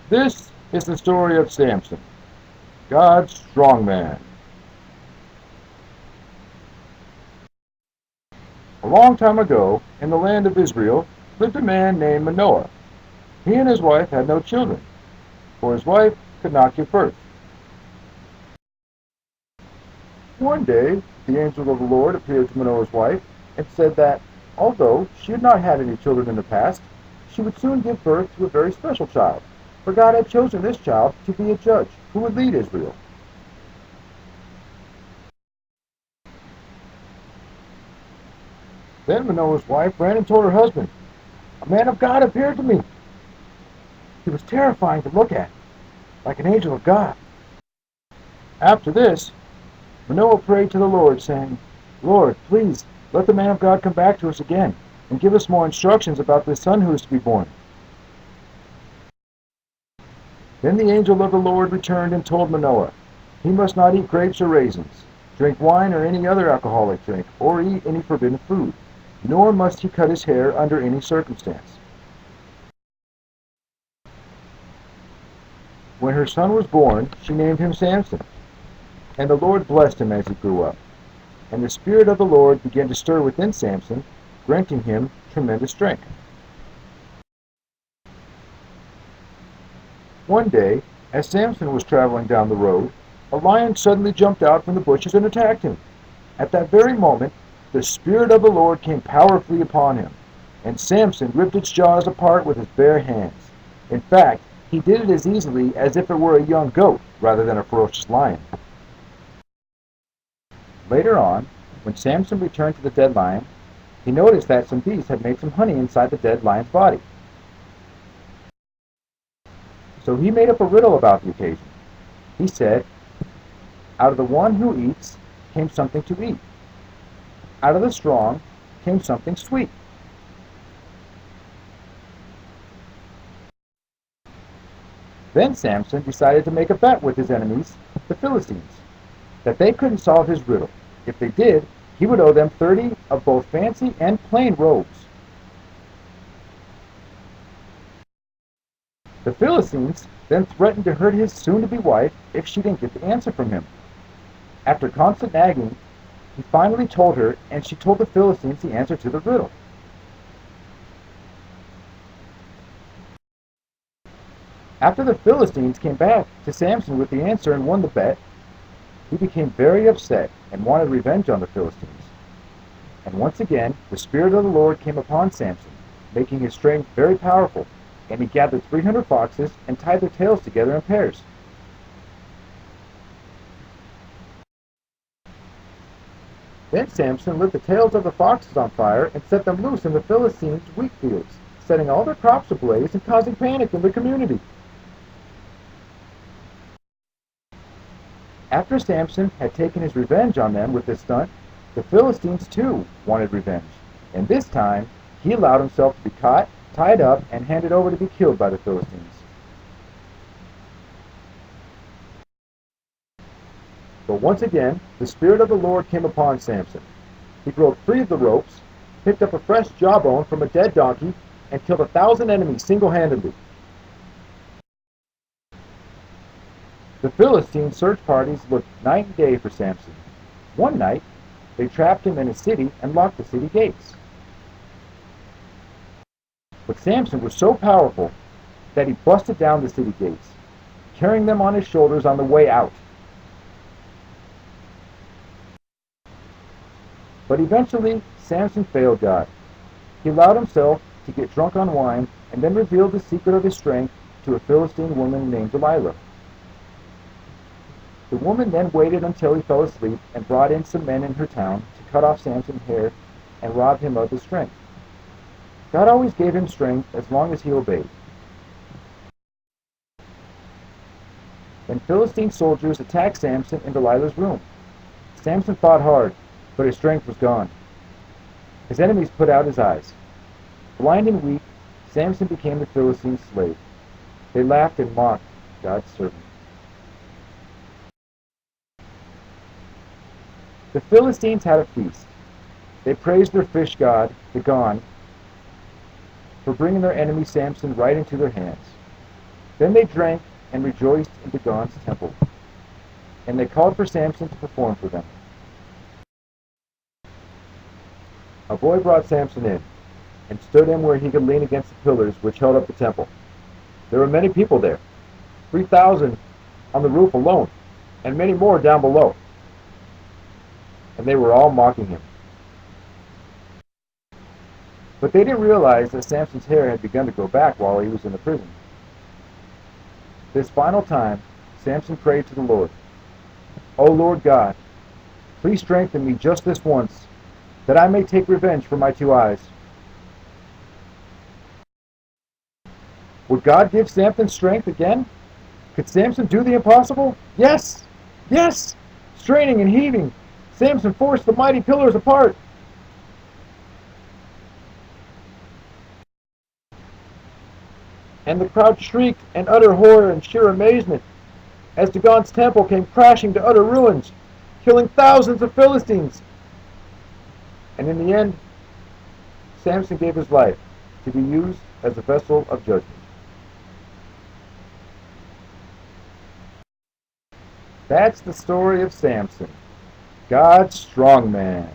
This is the story of Samson, God's strong man. A long time ago, in the land of Israel, lived a man named Manoah. He and his wife had no children, for his wife could not give birth. One day, the angel of the Lord appeared to Manoah's wife and said that, although she had not had any children in the past, she would soon give birth to a very special child, for God had chosen this child to be a judge who would lead Israel. Then Manoah's wife ran and told her husband, "A man of God appeared to me. He was terrifying to look at, like an angel of God." After this, Manoah prayed to the Lord, saying, "Lord, please let the man of God come back to us again and give us more instructions about this son who is to be born." Then the angel of the Lord returned and told Manoah, he must not eat grapes or raisins, drink wine or any other alcoholic drink, or eat any forbidden food, nor must he cut his hair under any circumstance. When her son was born, she named him Samson, and the Lord blessed him as he grew up. And the Spirit of the Lord began to stir within Samson, granting him tremendous strength. One day, as Samson was traveling down the road, a lion suddenly jumped out from the bushes and attacked him. At that very moment, the Spirit of the Lord came powerfully upon him, and Samson ripped its jaws apart with his bare hands. In fact, he did it as easily as if it were a young goat rather than a ferocious lion. Later on, when Samson returned to the dead lion, he noticed that some bees had made some honey inside the dead lion's body. So he made up a riddle about the occasion. He said, "Out of the one who eats came something to eat. Out of the strong came something sweet." Then Samson decided to make a bet with his enemies, the Philistines, that they couldn't solve his riddle. If they did, he would owe them 30 of both fancy and plain robes. The Philistines then threatened to hurt his soon-to-be wife if she didn't get the answer from him. After constant nagging, he finally told her, and she told the Philistines the answer to the riddle. After the Philistines came back to Samson with the answer and won the bet, he became very upset and wanted revenge on the Philistines. And once again, the Spirit of the Lord came upon Samson, making his strength very powerful, and he gathered 300 foxes and tied their tails together in pairs. Then Samson lit the tails of the foxes on fire and set them loose in the Philistines' wheat fields, setting all their crops ablaze and causing panic in the community. After Samson had taken his revenge on them with this stunt, the Philistines too wanted revenge, and this time he allowed himself to be caught, tied up, and handed over to be killed by the Philistines. But once again, the Spirit of the Lord came upon Samson. He broke free of the ropes, picked up a fresh jawbone from a dead donkey, and killed 1,000 enemies single-handedly. The Philistine search parties looked night and day for Samson. One night, they trapped him in a city and locked the city gates. But Samson was so powerful that he busted down the city gates, carrying them on his shoulders on the way out. But eventually, Samson failed God. He allowed himself to get drunk on wine and then revealed the secret of his strength to a Philistine woman named Delilah. The woman then waited until he fell asleep and brought in some men in her town to cut off Samson's hair and rob him of his strength. God always gave him strength as long as he obeyed. Then Philistine soldiers attacked Samson in Delilah's room. Samson fought hard, but his strength was gone. His enemies put out his eyes. Blind and weak, Samson became the Philistines' slave. They laughed and mocked God's servant. The Philistines had a feast. They praised their fish god, Dagon, for bringing their enemy Samson right into their hands. Then they drank and rejoiced in Dagon's temple, and they called for Samson to perform for them. A boy brought Samson in, and stood him where he could lean against the pillars which held up the temple. There were many people there, 3,000 on the roof alone, and many more down below. And they were all mocking him. But they didn't realize that Samson's hair had begun to grow back while he was in the prison. This final time, Samson prayed to the Lord, "O Lord God, please strengthen me just this once, that I may take revenge for my 2 eyes." Would God give Samson strength again? Could Samson do the impossible? Yes! Yes! Straining and heaving, Samson forced the mighty pillars apart. And the crowd shrieked in utter horror and sheer amazement as Dagon's temple came crashing to utter ruins, killing thousands of Philistines. And in the end, Samson gave his life to be used as a vessel of judgment. That's the story of Samson, God's strong man.